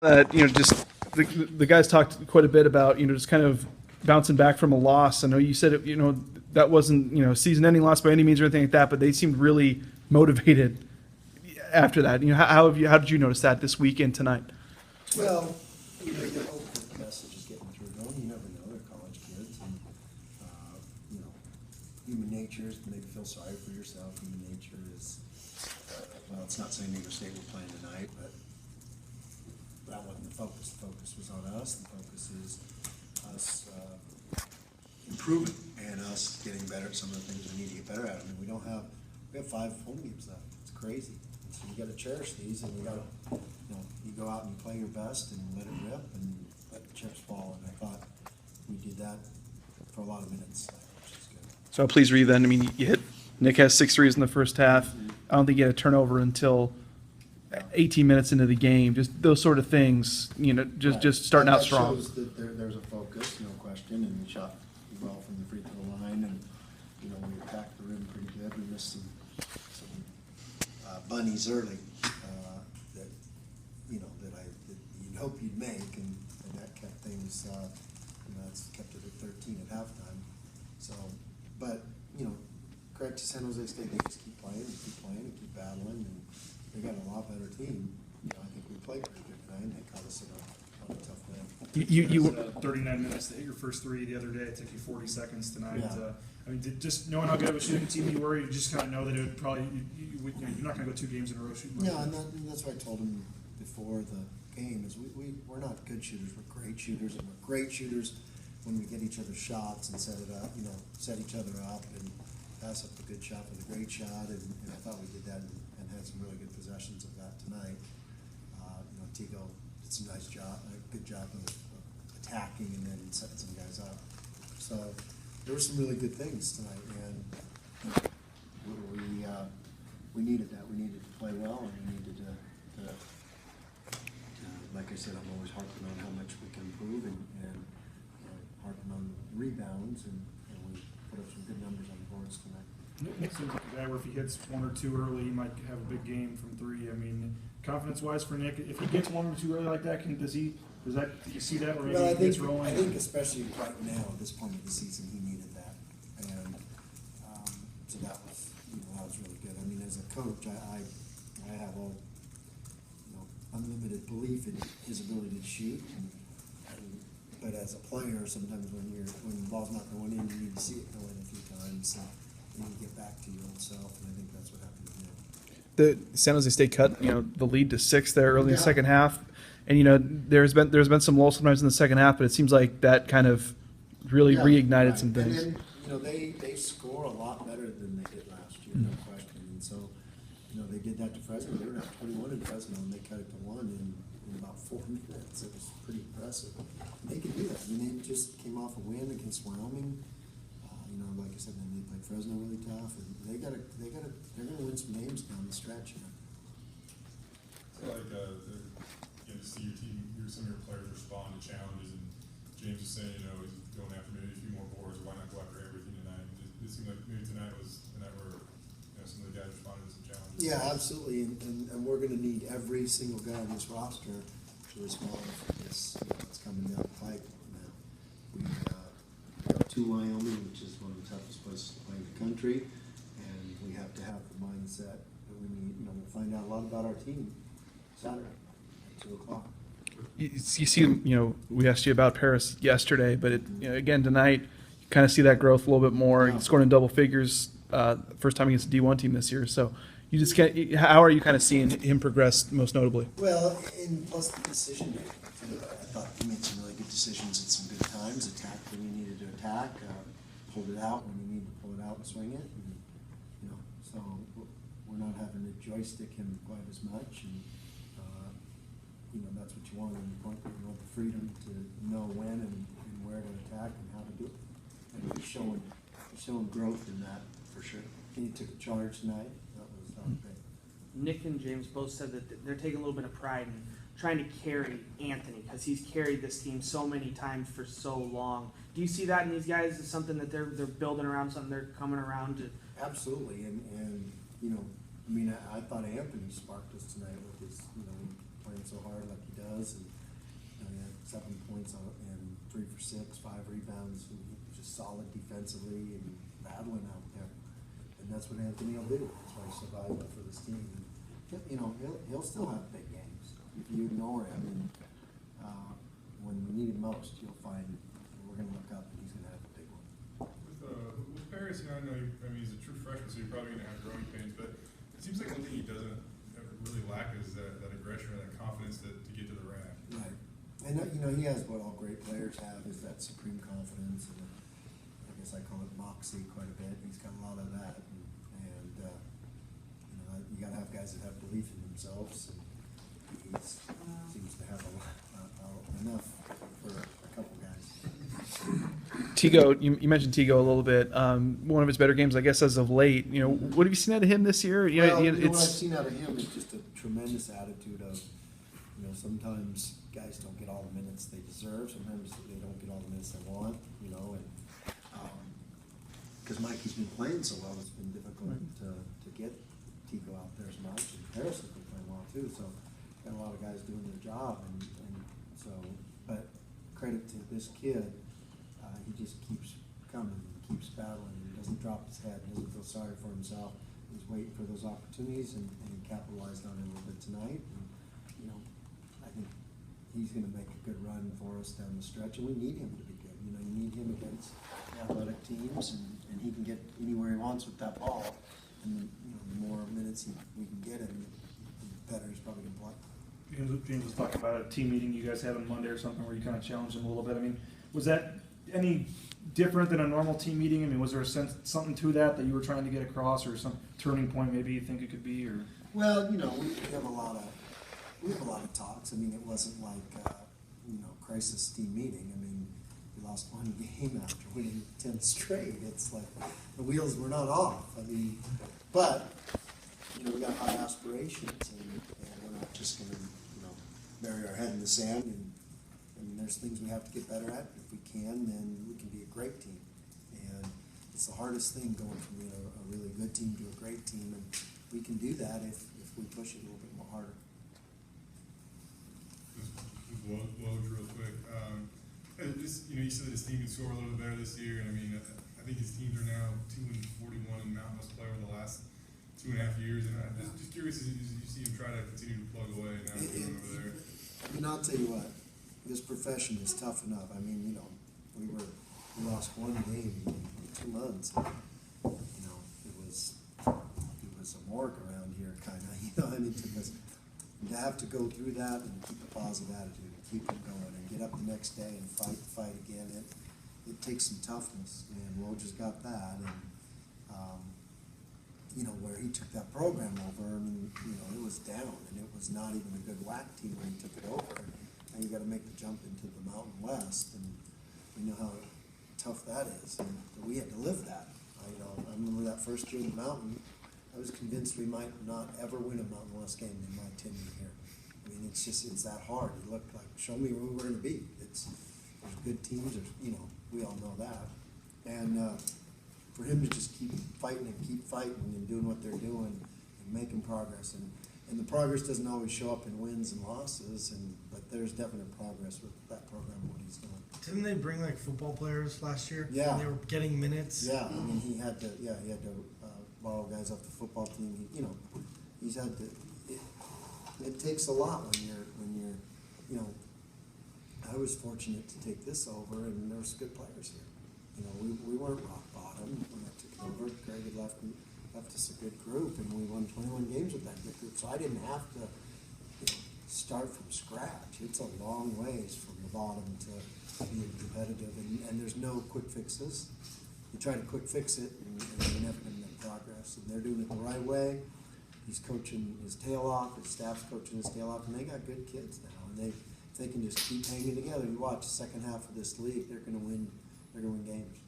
Just the guys talked quite a bit about, just kind of bouncing back from a loss. I know you said, that wasn't, season-ending loss by any means or anything like that, but they seemed really motivated after that. How did you notice that this weekend tonight? Well, the hope that the message is getting through, though. You never know, they're college kids, and, human nature is to make you feel sorry for yourself. Human nature is, well, it's not saying New York State were playing tonight, but that wasn't the focus. The focus was on us. The focus is us improving and us getting better at some of the things we need to get better at. I mean, we have 5 home games left. It's crazy. And so you got to cherish these, and we got to, you go out and you play your best and let it rip and let the chips fall. And I thought we did that for a lot of minutes, which is good. So please read then. I mean, Nick has 6 threes in the first half. I don't think he had a turnover until 18 minutes into the game. Just those sort of things, just starting out strong. That shows that there's a focus, no question, and we shot well from the free throw line, and we attacked the rim pretty good. We missed some bunnies early that you'd hope you'd make, and that kept things. That's kept it at 13 at halftime. So, but credit to San Jose State, they just keep playing and keep battling, and they got a lot better team. I think we played pretty good tonight, and they caught us on a tough win. You 39 minutes to hit your first 3 the other day. It took you 40 seconds tonight. Yeah. Just knowing how good of a shooting team you were, you just kind of know that it would probably you're not going to go 2 games in a row shooting. Yeah, and that's what I told him before the game is we're not good shooters. We're great shooters, and we're great shooters when we get each other's shots and set it up. Set each other up and pass up the good shot for the great shot, and I thought we did that and had some really good possessions of that tonight. Tico did some nice job, a good job of attacking and then setting some guys up. So there were some really good things tonight, and we needed that. We needed to play well, and we needed to like I said, I'm always harping on how much we can improve, and harping on rebounds, and we put up some good numbers on the boards tonight. Nick seems like a guy where if he hits 1 or 2 early, he might have a big game from 3. I mean, confidence-wise for Nick, if he gets 1 or 2 early like that, do you see that? Or maybe Well, he gets rolling? I think especially right now, at this point of the season, he needed that, and so that was really good. I mean, as a coach, I have all unlimited belief in his ability to shoot, but as a player, sometimes when the ball's not going in, you need to see it go in a few times. So you need to get back to your old self, and I think that's what happened to him. The San Jose State cut, the lead to 6 there early in the second half, and there's been some lulls sometimes in the second half, but it seems like that kind of really reignited some things. And then they score a lot better than they did last year, no question. And so they did that to Fresno. They were at 21 in Fresno, and they cut it to 1 in about 4 minutes. It was pretty impressive. And they could do that. I mean, they just came off a win against Wyoming. Like I said, they played Fresno really tough, and they're gonna win some games down the stretch. So to see your team, some of your players respond to challenges, and James was saying, he's going after maybe a few more boards. Why not go after everything tonight? It seemed like maybe tonight was the night where some of the guys responded to some challenges. Yeah, absolutely, and we're going to need every single guy on this roster to respond for this. It's coming down the pipe now. We got 2 Wyoming, which is one of the toughest places to play in the country, and we have to have the mindset that we need. We'll find out a lot about our team Saturday at 2:00. You see, we asked you about Paris yesterday, but again tonight, you kind of see that growth a little bit more. He scored in double figures first time against a D1 team this year. So you just can't. How are you kind of seeing him progress most notably? Well, and plus the decision making. I thought he made some really good decisions at some good times. Attacked when he needed to attack, pulled it out when he needed to pull it out and swing it. And, so we're not having to joystick him quite as much. And that's what you want when you point. You want the freedom to know when and where to attack and how to do it. And he's showing growth in that for sure. He took a charge tonight. That was great. Nick and James both said that they're taking a little bit of pride in trying to carry Anthony because he's carried this team so many times for so long. Do you see that in these guys as something that they're building around, something they're coming around to? Absolutely, and I thought Anthony sparked us tonight with his, he playing so hard like he does, and he had 7 points and 3 for 6, 5 rebounds, and he was just solid defensively and battling out there. And that's what Anthony will do. That's why he's so valuable for this team. And, he'll still have big games if you ignore him. And when we need him most, you'll find we're going to look up and he's going to have a big one. With Paris, I know, he's a true freshman, so you're probably going to have growing pains, but it seems like one thing he doesn't really lack is that aggression or that confidence to get to the rack. Right. And, he has what all great players have, is that supreme confidence, and I guess I call it moxie quite a bit. He's got a lot of that, and you got to have guys that have belief in themselves, and he seems to have enough for a couple guys. Tigo, you mentioned Tigo a little bit. One of his better games, I guess, as of late. What have you seen out of him this year? What I've seen out of him is just a tremendous attitude of, sometimes guys don't get all the minutes they deserve. Sometimes they don't get all the minutes they want, and because Mikey's been playing so well, it's been difficult to get Tigo out there as much. And Harris has been playing well too, so got a lot of guys doing their job, and so, but credit to this kid, he just keeps coming, keeps battling, he doesn't drop his head, doesn't feel sorry for himself. He's waiting for those opportunities, and he capitalized on it a little bit tonight. And, I think he's going to make a good run for us down the stretch, and we need him to be good. You need him against athletic teams, and he can get anywhere he wants with that ball. And the more minutes we can get him, the better he's probably going to play. James was talking about a team meeting you guys had on Monday or something where you kind of challenged him a little bit. I mean, was that any different than a normal team meeting? I mean, was there something to that you were trying to get across, or some turning point maybe you think it could be? Or well, we have a lot of talks. I mean, it wasn't like crisis team meeting. I mean, we lost one game after winning 10 straight. It's like the wheels were not off. I mean, but we got high aspirations, and we're not just going to bury our head in the sand. And there's things we have to get better at. If we can, then we can be a great team. And it's the hardest thing, going from being a really good team to a great team, and we can do that if we push it a little bit more harder. Woj real quick. You said that his team can score a little bit better this year, and I think his teams are now 2-41 in Mountain West play over the last 2.5 years, and I'm just curious as you see him try to continue to plug away now over there. I'll tell you what, this profession is tough enough. I mean, we lost one game in 2 months. And, it was a morgue around here, kind of. To have to go through that and keep a positive attitude and keep it going and get up the next day and fight again. It takes some toughness, and Woj has got that. And where he took that program over, it was down, and it was not even a good WAC team when he took it over. And you got to make the jump into the Mountain West, and we know how tough that is. And we had to live that. I remember that first year in the Mountain. I was convinced we might not ever win a Mountain West game in my tenure here. I mean, it's that hard. It looked like, show me where we're going to be. There's good teams. We all know that. And for him to just keep fighting and doing what they're doing and making progress. And the progress doesn't always show up in wins and losses, but there's definite progress with that program, what he's doing. Didn't they bring football players last year? Yeah. And they were getting minutes. Yeah, I mean, he had to borrow guys off the football team. He's had to. It takes a lot when you're. I was fortunate to take this over, and there was good players here. We weren't rock bottom when I took it over. Greg had left us a good group, and we won 21 games with that good group. So I didn't have to start from scratch. It's a long ways from the bottom to being competitive, and there's no quick fixes. You try to quick fix it, and you're never going to make progress. And they're doing it the right way. He's coaching his tail off. His staff's coaching his tail off, and they got good kids now. And if they can just keep hanging together, you watch the second half of this league, they're going to win. They're going to win games.